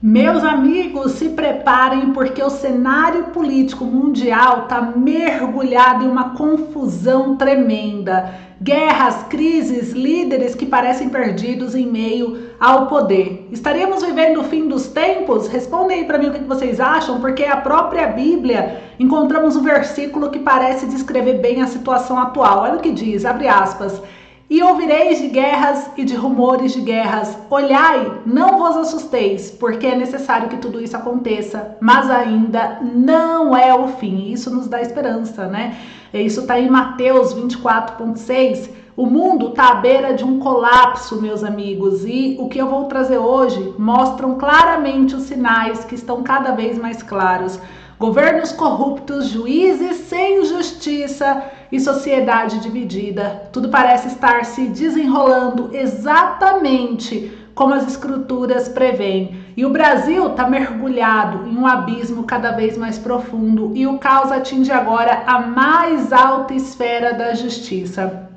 Meus amigos, se preparem porque o cenário político mundial está mergulhado em uma confusão tremenda. Guerras, crises, líderes que parecem perdidos em meio ao poder. Estaríamos vivendo o fim dos tempos? Respondem aí para mim o que vocês acham, porque a própria Bíblia encontramos um versículo que parece descrever bem a situação atual. Olha o que diz, abre aspas. E ouvireis de guerras e de rumores de guerras. Olhai, não vos assusteis, porque é necessário que tudo isso aconteça, mas ainda não é o fim. Isso nos dá esperança, né? Isso está em Mateus 24,6. O mundo está à beira de um colapso, meus amigos, e o que eu vou trazer hoje mostram claramente os sinais que estão cada vez mais claros. Governos corruptos, juízes sem justiça e sociedade dividida. Tudo parece estar se desenrolando exatamente como as escrituras prevêem. E o Brasil está mergulhado em um abismo cada vez mais profundo e o caos atinge agora a mais alta esfera da justiça.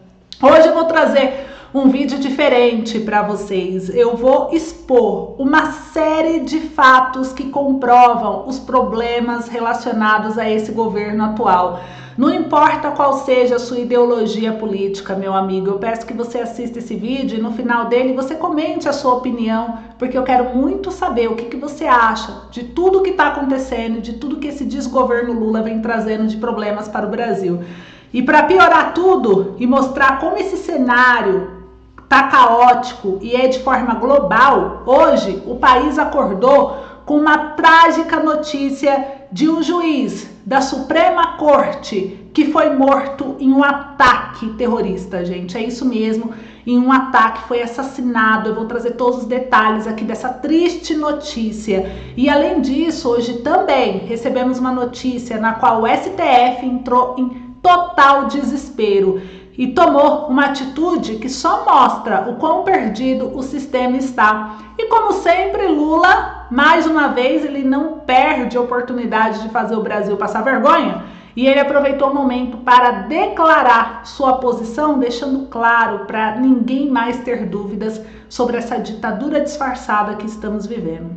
Hoje eu vou trazer um vídeo diferente para vocês. Eu vou expor uma série de fatos que comprovam os problemas relacionados a esse governo atual. Não importa qual seja a sua ideologia política, meu amigo, eu peço que você assista esse vídeo e no final dele você comente a sua opinião, porque eu quero muito saber o que você acha de tudo que está acontecendo, de tudo que esse desgoverno Lula vem trazendo de problemas para o Brasil. E para piorar tudo e mostrar como esse cenário tá caótico e é de forma global, hoje o país acordou com uma trágica notícia de um juiz da Suprema Corte que foi morto em um ataque terrorista, gente. É isso mesmo, em um ataque, foi assassinado. Eu vou trazer todos os detalhes aqui dessa triste notícia. E além disso, hoje também recebemos uma notícia na qual o STF entrou em total desespero e tomou uma atitude que só mostra o quão perdido o sistema está. E como sempre, Lula, mais uma vez, ele não perde a oportunidade de fazer o Brasil passar vergonha, e ele aproveitou o momento para declarar sua posição, deixando claro para ninguém mais ter dúvidas sobre essa ditadura disfarçada que estamos vivendo.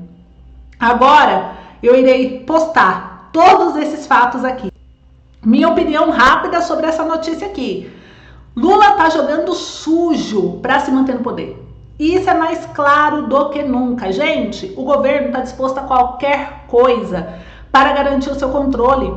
Agora, eu irei postar todos esses fatos aqui. Minha opinião rápida sobre essa notícia aqui. Lula tá jogando sujo para se manter no poder. E isso é mais claro do que nunca. Gente, o governo está disposto a qualquer coisa para garantir o seu controle.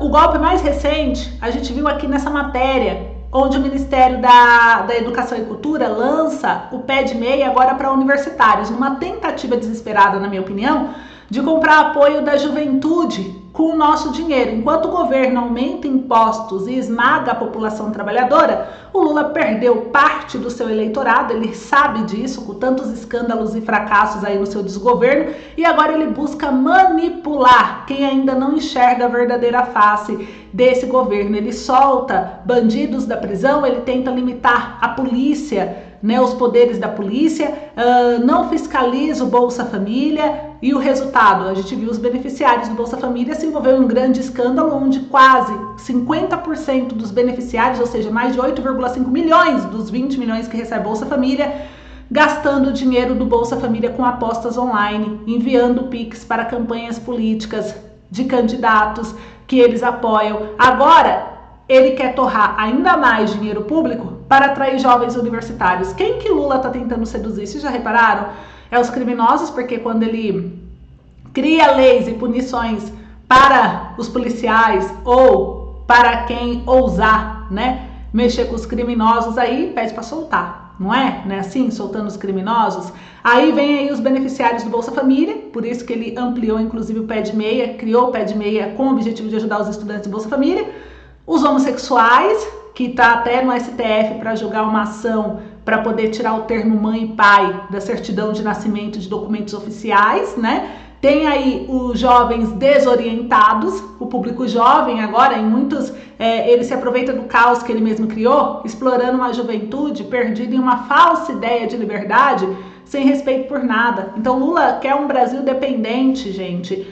O golpe mais recente, a gente viu aqui nessa matéria, onde o Ministério da Educação e Cultura lança o pé de meia agora para universitários, numa tentativa desesperada, na minha opinião, de comprar apoio da juventude com o nosso dinheiro. Enquanto o governo aumenta impostos e esmaga a população trabalhadora, o Lula perdeu parte do seu eleitorado, ele sabe disso, com tantos escândalos e fracassos aí no seu desgoverno, e agora ele busca manipular quem ainda não enxerga a verdadeira face desse governo. Ele solta bandidos da prisão, ele tenta limitar a polícia, né, os poderes da polícia, não fiscaliza o Bolsa Família, e o resultado, a gente viu os beneficiários do Bolsa Família se envolver em um grande escândalo onde quase 50% dos beneficiários, ou seja, mais de 8,5 milhões dos 20 milhões que recebe Bolsa Família, gastando o dinheiro do Bolsa Família com apostas online, enviando Pix para campanhas políticas de candidatos que eles apoiam. Agora, ele quer torrar ainda mais dinheiro público para atrair jovens universitários. Quem que Lula está tentando seduzir? Vocês já repararam? É os criminosos, porque quando ele cria leis e punições para os policiais ou para quem ousar, né, mexer com os criminosos, aí pede para soltar, não é? Né? Assim, soltando os criminosos. Aí vem aí os beneficiários do Bolsa Família, por isso que ele ampliou inclusive o pé de meia, criou o pé de meia com o objetivo de ajudar os estudantes do Bolsa Família. Os homossexuais, que está até no STF para julgar uma ação para poder tirar o termo mãe e pai da certidão de nascimento de documentos oficiais, né? Tem aí os jovens desorientados, o público jovem agora, em muitos, ele se aproveita do caos que ele mesmo criou, explorando uma juventude perdida em uma falsa ideia de liberdade, sem respeito por nada. Então Lula quer um Brasil dependente, gente,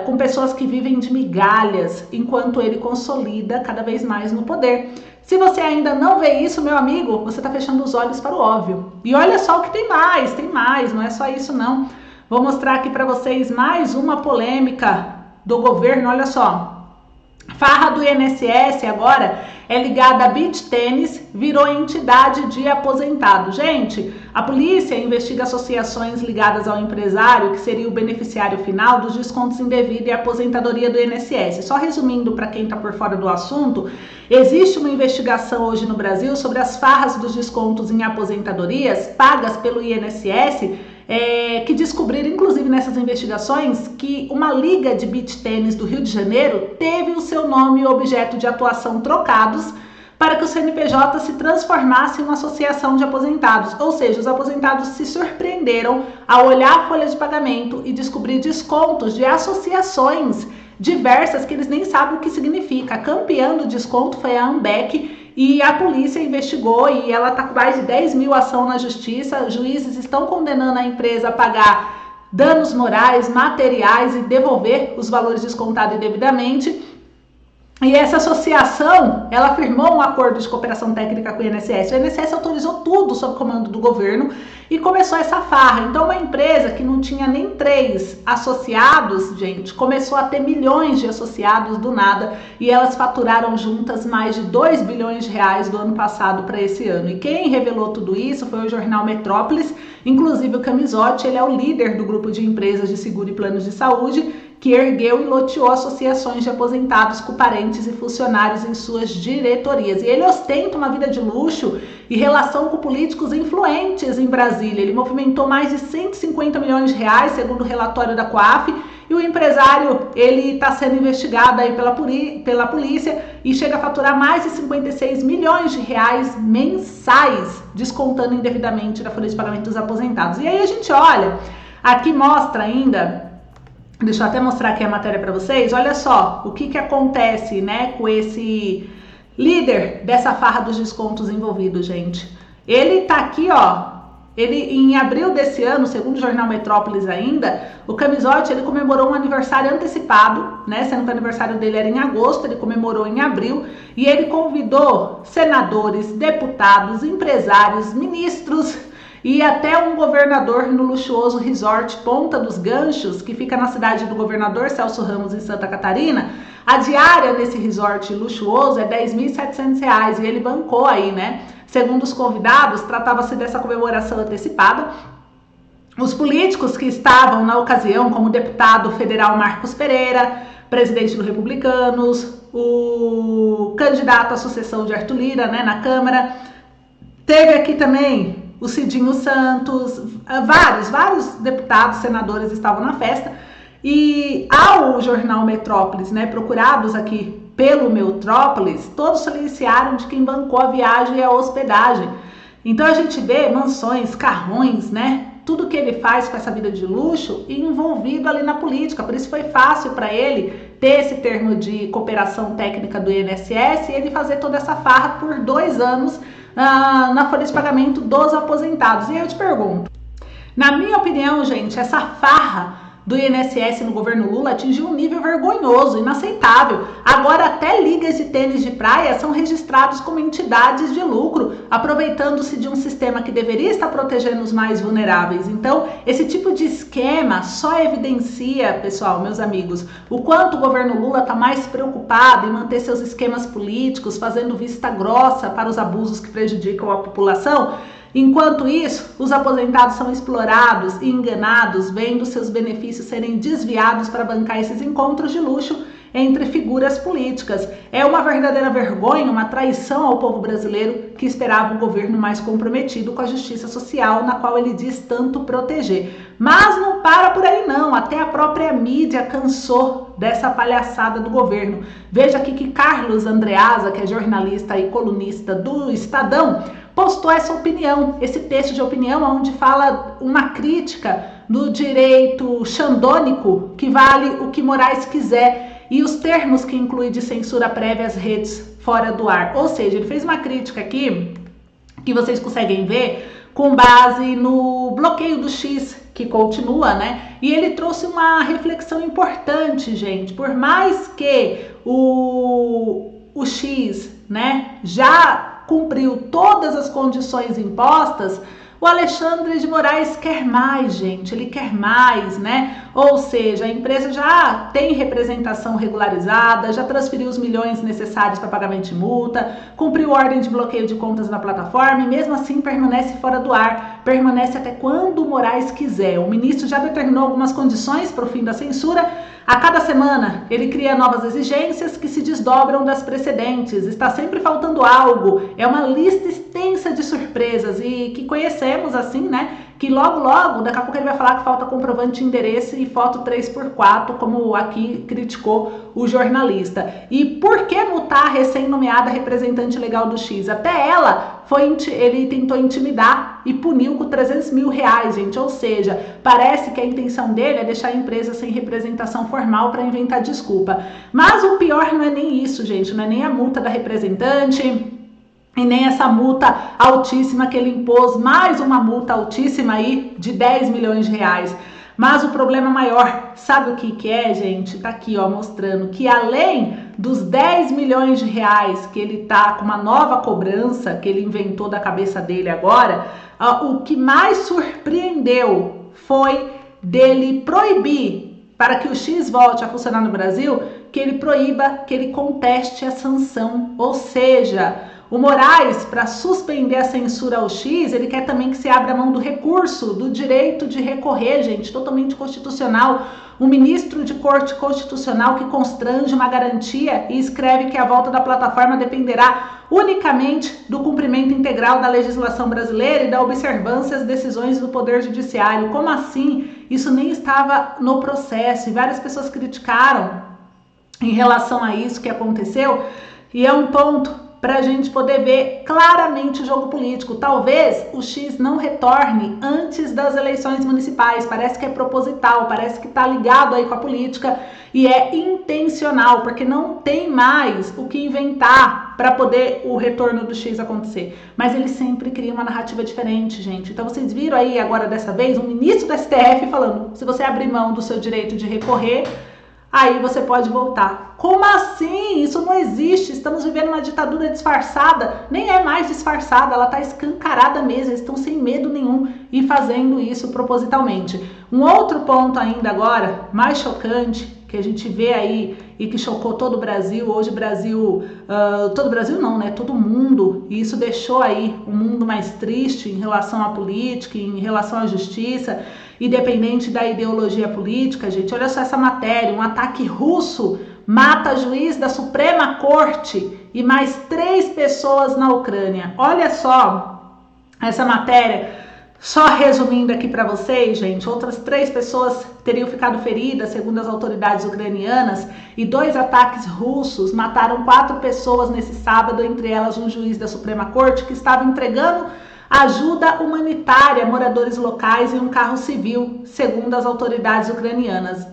com pessoas que vivem de migalhas, enquanto ele consolida cada vez mais no poder. Se você ainda não vê isso, meu amigo, você está fechando os olhos para o óbvio. E olha só o que tem mais, não é só isso não. Vou mostrar aqui para vocês mais uma polêmica do governo, olha só. Farra do INSS agora é ligada a beach tênis, virou entidade de aposentado. Gente, a polícia investiga associações ligadas ao empresário, que seria o beneficiário final dos descontos indevidos e aposentadoria do INSS. Só resumindo para quem está por fora do assunto, existe uma investigação hoje no Brasil sobre as farras dos descontos em aposentadorias pagas pelo INSS, que descobriram, inclusive nessas investigações, que uma liga de beach tênis do Rio de Janeiro teve o seu nome e objeto de atuação trocados para que o CNPJ se transformasse em uma associação de aposentados. Ou seja, os aposentados se surpreenderam ao olhar a folha de pagamento e descobrir descontos de associações diversas que eles nem sabem o que significa. A campeã do desconto foi a Ambec, e a polícia investigou e ela está com mais de 10 mil ação na justiça. Juízes estão condenando a empresa a pagar danos morais, materiais e devolver os valores descontados indevidamente. E essa associação, ela firmou um acordo de cooperação técnica com o INSS. O INSS autorizou tudo sob comando do governo e começou essa farra. Então, uma empresa que não tinha nem 3 associados, gente, começou a ter milhões de associados do nada, e elas faturaram juntas mais de 2 bilhões de reais do ano passado para esse ano. E quem revelou tudo isso foi o jornal Metrópolis, inclusive o Camizotti, ele é o líder do grupo de empresas de seguro e planos de saúde, que ergueu e loteou associações de aposentados com parentes e funcionários em suas diretorias. E ele ostenta uma vida de luxo e relação com políticos influentes em Brasília. Ele movimentou mais de 150 milhões de reais, segundo o relatório da Coaf, e o empresário, ele está sendo investigado aí pela polícia e chega a faturar mais de 56 milhões de reais mensais, descontando indevidamente da folha de pagamento dos aposentados. E aí a gente olha, aqui mostra ainda. Deixa eu até mostrar aqui a matéria para vocês. Olha só o que acontece, né, com esse líder dessa farra dos descontos envolvido, gente. Ele tá aqui, ó. Ele, em abril desse ano, segundo o jornal Metrópolis ainda, o Camizotti, ele comemorou um aniversário antecipado, né? Sendo que o aniversário dele era em agosto, ele comemorou em abril, e ele convidou senadores, deputados, empresários, ministros e até um governador no luxuoso resort Ponta dos Ganchos, que fica na cidade do governador Celso Ramos, em Santa Catarina. A diária nesse resort luxuoso é R$10.700 e ele bancou aí, né? Segundo os convidados, tratava-se dessa comemoração antecipada. Os políticos que estavam na ocasião, como o deputado federal Marcos Pereira, presidente do Republicanos, o candidato à sucessão de Arthur Lira, né, na Câmara. Teve aqui também o Cidinho Santos, vários deputados, senadores estavam na festa. E ao jornal Metrópolis, né, procurados aqui pelo Metrópolis, todos solicitaram de quem bancou a viagem e a hospedagem. Então a gente vê mansões, carrões, né, tudo que ele faz com essa vida de luxo envolvido ali na política. Por isso foi fácil para ele ter esse termo de cooperação técnica do INSS e ele fazer toda essa farra por 2 anos na folha de pagamento dos aposentados. E aí eu te pergunto, na minha opinião, gente, essa farra do INSS no governo Lula atingiu um nível vergonhoso, inaceitável. Agora até ligas de tênis de praia são registrados como entidades de lucro, aproveitando-se de um sistema que deveria estar protegendo os mais vulneráveis. Então, esse tipo de esquema só evidencia, pessoal, meus amigos, o quanto o governo Lula está mais preocupado em manter seus esquemas políticos, fazendo vista grossa para os abusos que prejudicam a população. Enquanto isso, os aposentados são explorados e enganados, vendo seus benefícios serem desviados para bancar esses encontros de luxo entre figuras políticas. É uma verdadeira vergonha, uma traição ao povo brasileiro que esperava um governo mais comprometido com a justiça social, na qual ele diz tanto proteger. Mas não para por aí não, até a própria mídia cansou dessa palhaçada do governo. Veja aqui que Carlos Andreasa, que é jornalista e colunista do Estadão, postou essa opinião, esse texto de opinião onde fala uma crítica do direito xandônico, que vale o que Moraes quiser, e os termos que inclui de censura prévia às redes fora do ar. Ou seja, ele fez uma crítica aqui, que vocês conseguem ver, com base no bloqueio do X, que continua, né? E ele trouxe uma reflexão importante, gente. Por mais que o X, né, já cumpriu todas as condições impostas, O Alexandre de Moraes quer mais, gente, ele quer mais, né? Ou seja, a empresa já tem representação regularizada, já transferiu os milhões necessários para pagamento de multa, cumpriu ordem de bloqueio de contas na plataforma e mesmo assim permanece fora do ar, permanece até quando o Moraes quiser. O ministro já determinou algumas condições para o fim da censura. A cada semana ele cria novas exigências que se desdobram das precedentes, está sempre faltando algo, é uma lista extensa de surpresas e que conhecemos assim, né? Que logo, daqui a pouco ele vai falar que falta comprovante de endereço e foto 3x4, como aqui criticou o jornalista. E por que multar a recém-nomeada representante legal do X? Até ela ele tentou intimidar e puniu com 300 mil reais, gente. Ou seja, parece que a intenção dele é deixar a empresa sem representação formal para inventar desculpa. Mas o pior não é nem isso, gente, não é nem a multa da representante e nem essa multa altíssima que ele impôs, mais uma multa altíssima aí de 10 milhões de reais. Mas o problema maior, sabe o que é, gente? Tá aqui, ó, mostrando que além dos 10 milhões de reais que ele tá com uma nova cobrança, que ele inventou da cabeça dele agora, o que mais surpreendeu foi dele proibir, para que o X volte a funcionar no Brasil, que ele proíba que ele conteste a sanção, ou seja, o Moraes, para suspender a censura ao X, ele quer também que se abra mão do recurso, do direito de recorrer, gente, totalmente constitucional. Um ministro de corte constitucional que constrange uma garantia e escreve que a volta da plataforma dependerá unicamente do cumprimento integral da legislação brasileira e da observância às decisões do Poder Judiciário. Como assim? Isso nem estava no processo e várias pessoas criticaram em relação a isso que aconteceu e é um ponto para a gente poder ver claramente o jogo político. Talvez o X não retorne antes das eleições municipais, parece que é proposital, parece que está ligado aí com a política e é intencional, porque não tem mais o que inventar para poder o retorno do X acontecer. Mas ele sempre cria uma narrativa diferente, gente. Então vocês viram aí agora dessa vez um ministro do STF falando, se você abrir mão do seu direito de recorrer, aí você pode voltar. Como assim? Isso não existe. Estamos vivendo uma ditadura disfarçada. Nem é mais disfarçada, ela está escancarada mesmo. Eles estão sem medo nenhum e fazendo isso propositalmente. Um outro ponto ainda agora, mais chocante, que a gente vê aí e que chocou todo o Brasil. Hoje o Brasil, todo o Brasil não, né? Todo mundo. E isso deixou aí um mundo mais triste em relação à política, em relação à justiça, independente da ideologia política, gente. Olha só essa matéria, um ataque russo mata juiz da Suprema Corte e mais 3 pessoas na Ucrânia. Olha só essa matéria, só resumindo aqui para vocês, gente, outras 3 pessoas teriam ficado feridas, segundo as autoridades ucranianas, e 2 ataques russos mataram 4 pessoas nesse sábado, entre elas um juiz da Suprema Corte que estava entregando ajuda humanitária a moradores locais em um carro civil, segundo as autoridades ucranianas.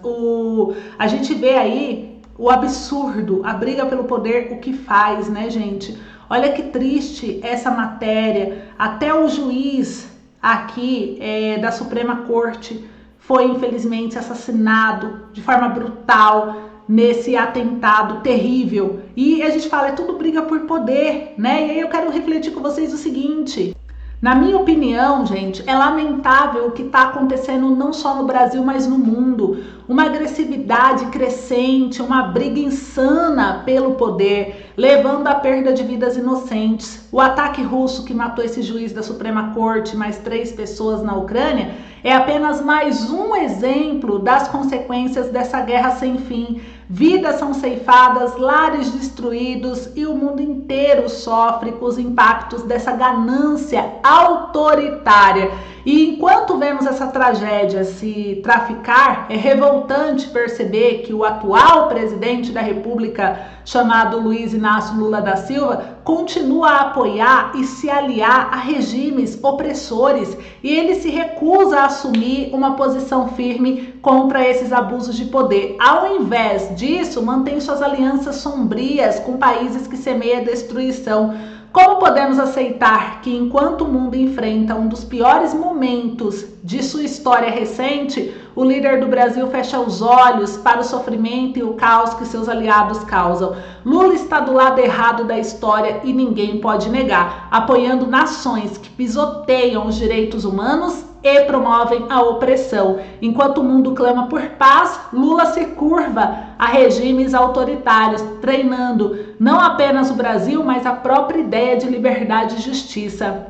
A gente vê aí o absurdo, a briga pelo poder, o que faz, né, gente? Olha que triste essa matéria. Até o juiz aqui da Suprema Corte foi, infelizmente, assassinado de forma brutal nesse atentado terrível. E a gente fala, é tudo briga por poder, né? E aí eu quero refletir com vocês o seguinte. Na minha opinião, gente, é lamentável o que está acontecendo não só no Brasil, mas no mundo. Uma agressividade crescente, uma briga insana pelo poder, levando à perda de vidas inocentes. O ataque russo que matou esse juiz da Suprema Corte, mais 3 pessoas na Ucrânia, é apenas mais um exemplo das consequências dessa guerra sem fim. Vidas são ceifadas, lares destruídos e o mundo inteiro sofre com os impactos dessa ganância autoritária. E enquanto vemos essa tragédia se traficar, é revoltante perceber que o atual presidente da República, chamado Luiz Inácio Lula da Silva, continua a apoiar e se aliar a regimes opressores e ele se recusa a assumir uma posição firme contra esses abusos de poder. Ao invés disso, mantém suas alianças sombrias com países que semeiam destruição. Como podemos aceitar que, enquanto o mundo enfrenta um dos piores momentos de sua história recente, o líder do Brasil fecha os olhos para o sofrimento e o caos que seus aliados causam? Lula está do lado errado da história e ninguém pode negar, apoiando nações que pisoteiam os direitos humanos e promovem a opressão. Enquanto o mundo clama por paz, Lula se curva a regimes autoritários, treinando não apenas o Brasil, mas a própria ideia de liberdade e justiça.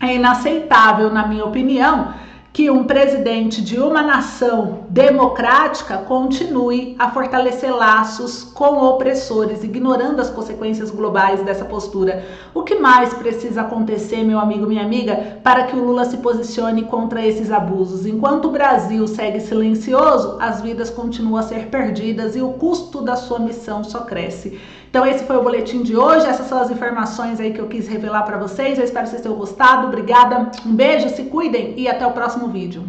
É inaceitável, na minha opinião, que um presidente de uma nação democrática continue a fortalecer laços com opressores, ignorando as consequências globais dessa postura. O que mais precisa acontecer, meu amigo, minha amiga, para que o Lula se posicione contra esses abusos? Enquanto o Brasil segue silencioso, as vidas continuam a ser perdidas e o custo da sua missão só cresce. Então esse foi o boletim de hoje, essas são as informações aí que eu quis revelar para vocês. Eu espero que vocês tenham gostado. Obrigada, um beijo, se cuidem e até o próximo vídeo.